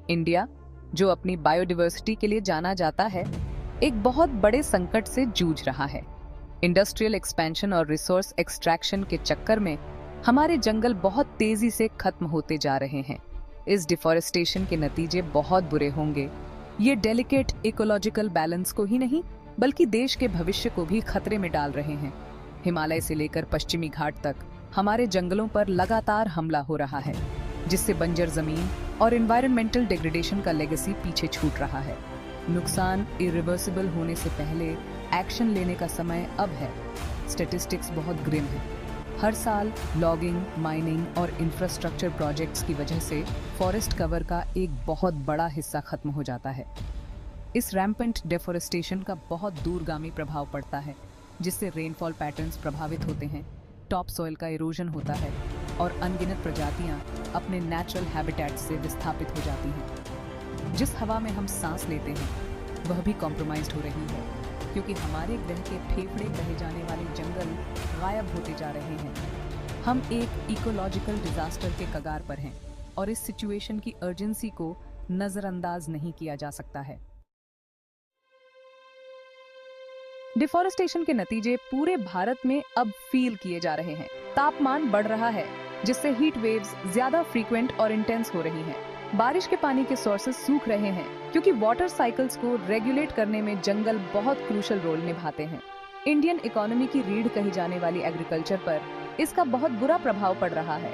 India, जो अपनी biodiversity के लिए जाना जाता है, एक बहुत बड़े संकट से जूझ रहा है। इंडस्ट्रियल एक्सपेंशन और रिसोर्स एक्सट्रैक्शन के चक्कर में हमारे जंगल बहुत तेजी से खत्म होते जा रहे हैं। इस डिफॉरेस्टेशन के नतीजे बहुत बुरे होंगे। ये डेलिकेट इकोलॉजिकल बैलेंस को ही नहीं, बल्कि देश के भविष्य को भी खतरे में डाल रहे हैं। हिमालय से लेकर पश्चिमी घाट तक हमारे जंगलों पर लगातार हमला हो रहा है, जिससे बंजर जमीन और एनवायरमेंटल डिग्रेडेशन का लेगेसी पीछे छूट रहा है। नुकसान इरिवर्सिबल होने से पहले एक्शन लेने का समय अब है। स्टैटिस्टिक्स बहुत ग्रिम है। हर साल लॉगिंग, माइनिंग और इंफ्रास्ट्रक्चर प्रोजेक्ट्स की वजह से फॉरेस्ट कवर का एक बहुत बड़ा हिस्सा खत्म हो जाता है। इस रैम्पेंट डिफॉरेस्टेशन का बहुत दूरगामी प्रभाव पड़ता है, जिससे रेनफॉल पैटर्न्स प्रभावित होते हैं, टॉप सॉइल का इरोजन होता है और अनगिनत प्रजातियां अपने नेचुरल हैबिटेट से विस्थापित हो जाती हैं। जिस हवा में हम सांस लेते हैं वह भी कॉम्प्रोमाइज्ड हो रही है, क्योंकि हमारे ग्रह के फेफड़े कहे जाने वाले जंगल गायब होते जा रहे हैं। हम एक इकोलॉजिकल डिजास्टर के कगार पर हैं और इस सिचुएशन की अर्जेंसी को नजरअंदाज नहीं किया जा सकता है। डिफॉरेस्टेशन के नतीजे पूरे भारत में अब फील किए जा रहे हैं। तापमान बढ़ रहा है, जिससे हीट वेव्स ज्यादा फ्रीक्वेंट और इंटेंस हो रही हैं। बारिश के पानी के सोर्सेज सूख रहे हैं, क्योंकि वाटर साइकिल्स को रेगुलेट करने में जंगल बहुत क्रूशल रोल निभाते हैं। इंडियन इकोनॉमी की रीढ़ कही जाने वाली एग्रीकल्चर पर इसका बहुत बुरा प्रभाव पड़ रहा है।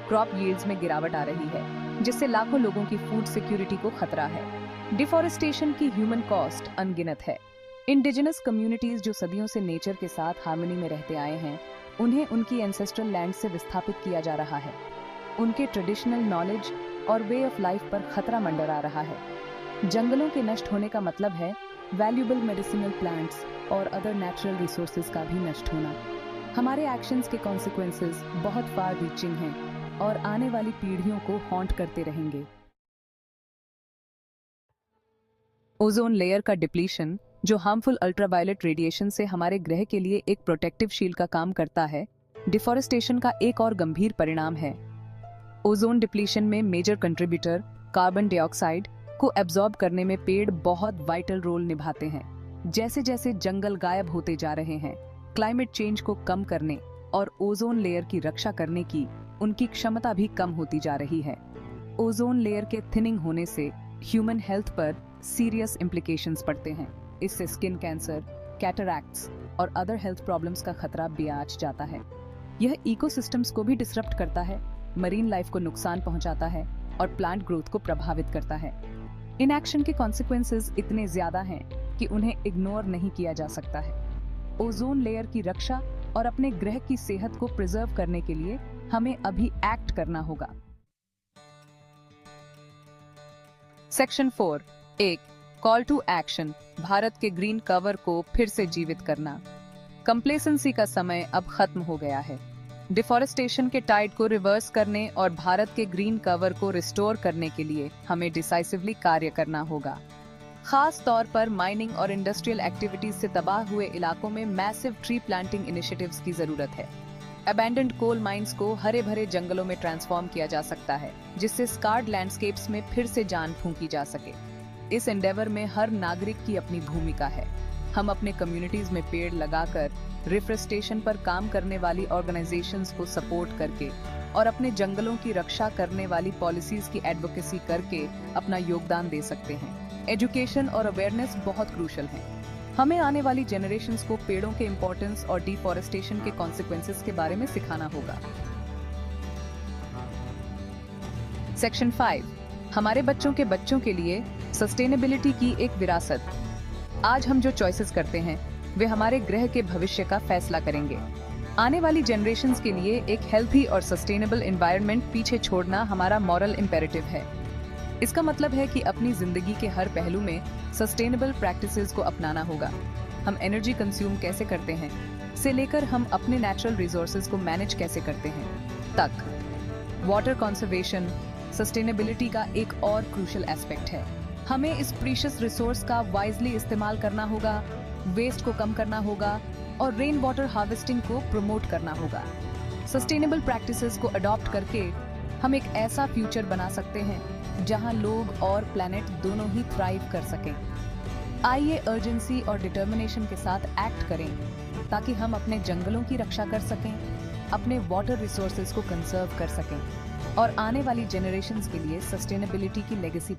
क्रॉप यील्ड्स में गिरावट आ रही है, जिससे लाखों लोगों की फूड सिक्योरिटी को खतरा है। डिफॉरेस्टेशन की ह्यूमन कॉस्ट अनगिनत है। इंडिजिनस कम्युनिटीज जो सदियों से नेचर के साथ हार्मनी में रहते आए हैं, उन्हें उनकी एंसेस्ट्रल लैंड से विस्थापित किया जा रहा है। उनके ट्रेडिशनल नॉलेज और वे ऑफ लाइफ पर खतरा मंडरा रहा है। जंगलों के नष्ट होने का मतलब है वैल्यूएबल मेडिसिनल प्लांट्स और अदर नेचुरल रिसोर्सेज का भी नष्ट होना। हमारे एक्शंस के कॉन्सिक्वेंसेस बहुत फार रीचिंग हैं और आने वाली पीढ़ियों को हॉन्ट करते रहेंगे। ओजोन लेयर का डिप्लीशन, जो हार्मफुल अल्ट्रावायलेट रेडिएशन से हमारे ग्रह के लिए एक प्रोटेक्टिव शील्ड का काम करता है, डिफॉरेस्टेशन का एक और गंभीर परिणाम है। ओजोन डिप्लीशन में मेजर कंट्रीब्यूटर कार्बन डाइऑक्साइड को एब्जॉर्ब करने में पेड़ बहुत वाइटल रोल निभाते हैं। जैसे जैसे जंगल गायब होते जा रहे हैं, क्लाइमेट चेंज को कम करने और ओजोन लेयर की रक्षा करने की उनकी क्षमता भी कम होती जा रही है। ओजोन लेयर के थिनिंग होने से ह्यूमन हेल्थ पर सीरियस इम्प्लीकेशंस पड़ते हैं। इससे स्किन कैंसर, कैटरैक्ट्स और अदर हेल्थ प्रॉब्लम्स का खतरा ब्याज जाता है। यह इकोसिस्टम्स को भी डिसरप्ट करता है, मरीन लाइफ को नुकसान पहुंचाता है और प्लांट ग्रोथ को प्रभावित करता है। इनएक्शन के कॉन्सिक्वेंसेस इतने ज्यादा हैं कि उन्हें इग्नोर नहीं किया जा सकता है। ओजोन लेयर की रक्षा और अपने ग्रह की सेहत को प्रिजर्व करने के लिए हमें अभी एक्ट करना होगा। सेक्शन 4 1 कॉल टू एक्शन, भारत के ग्रीन कवर को फिर से जीवित करना। कंप्लेसेंसी का समय अब खत्म हो गया है। डिफॉरेस्टेशन के टाइड को रिवर्स करने और भारत के ग्रीन कवर को रिस्टोर करने के लिए हमें डिसाइसिवली कार्य करना होगा। खास तौर पर माइनिंग और इंडस्ट्रियल एक्टिविटीज से तबाह हुए इलाकों में मैसिव ट्री प्लांटिंग इनिशिएटिव्स की जरूरत है। अबैंडन्ड कोल माइंस को हरे भरे जंगलों में ट्रांसफॉर्म किया जा सकता है, जिससे स्कार्ड लैंडस्केप्स में फिर से जान फूंकी जा सके। इस एंडेवर में हर नागरिक की अपनी भूमिका है। हम अपने कम्युनिटीज में पेड़ लगाकर, रिफॉरेस्टेशन पर काम करने वाली ऑर्गेनाइजेशंस को सपोर्ट करके और अपने जंगलों की रक्षा करने वाली पॉलिसीज की एडवोकेसी करके अपना योगदान दे सकते हैं। एजुकेशन और अवेयरनेस बहुत क्रूशल है। हमें आने वाली जनरेशंस को पेड़ों के इम्पोर्टेंस और डिफॉरेस्टेशन के कॉन्सिक्वेंसेस के बारे में सिखाना होगा। सेक्शन 5 हमारे बच्चों के बच्चों के लिए सस्टेनेबिलिटी की एक विरासत। आज हम जो चॉइसेस करते हैं वे हमारे ग्रह के भविष्य का फैसला करेंगे। आने वाली जनरेशंस के लिए एक हेल्थी और सस्टेनेबल एनवायरनमेंट पीछे छोड़ना हमारा मॉरल इम्पेरेटिव है। इसका मतलब है कि अपनी जिंदगी के हर पहलू में सस्टेनेबल प्रैक्टिसेस को अपनाना होगा। हम एनर्जी कंज्यूम कैसे करते हैं से लेकर हम अपने नेचुरल रिसोर्सेज को मैनेज कैसे करते हैं तक। वाटर कंजर्वेशन सस्टेनेबिलिटी का एक और क्रूशियल एस्पेक्ट है। हमें इस प्रीशियस रिसोर्स का वाइजली इस्तेमाल करना होगा, वेस्ट को कम करना होगा और रेन वाटर हार्वेस्टिंग को प्रमोट करना होगा। सस्टेनेबल प्रैक्टिसेस को अडॉप्ट करके हम एक ऐसा फ्यूचर बना सकते हैं जहां लोग और प्लेनेट दोनों ही थ्राइव कर सकें। आइए अर्जेंसी और डिटर्मिनेशन के साथ एक्ट करें ताकि हम अपने जंगलों की रक्षा कर सकें, अपने वाटर रिसोर्सेज को कंजर्व कर सकें और आने वाली जनरेशंस के लिए सस्टेनेबिलिटी की लेगेसी